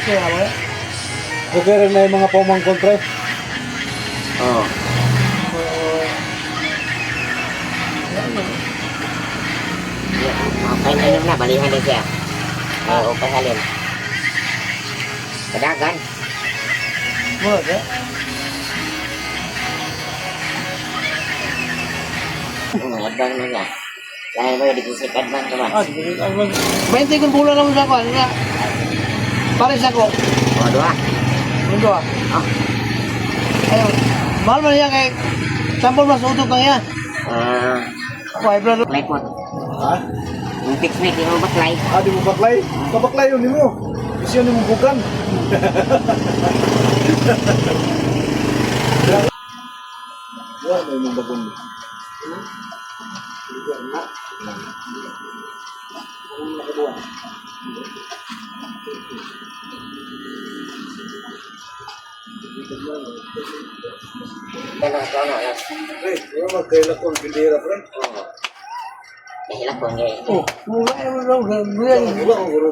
Kaya mo Okay rin na yung mga pamangkon, pre. Oo. Okay na yun na, balihan din siya. Oo, pasalin. Kadagan. Murag eh. Advance na niya. Lahat mo, dikisipad man naman. Ah, sige. 20 kung bulan naman sa kwan. Pares ako. O, dua. Mundo ah. Ah. Ayun. Mahal man niya kay sampol mas utot na yan. Why, brother? Baklay po. Ha? Yung fix-mate, yung baklay. Ah, di mo baklay? Kabaklay yun, di mo. Kasi yun mo bukan. Wala na yung bagon. Ano. Pre, yung magkaila ko, bindera, pre. Oo. Kahilak ko, hindi. Oh, mula naman daw. Wala ko, guro,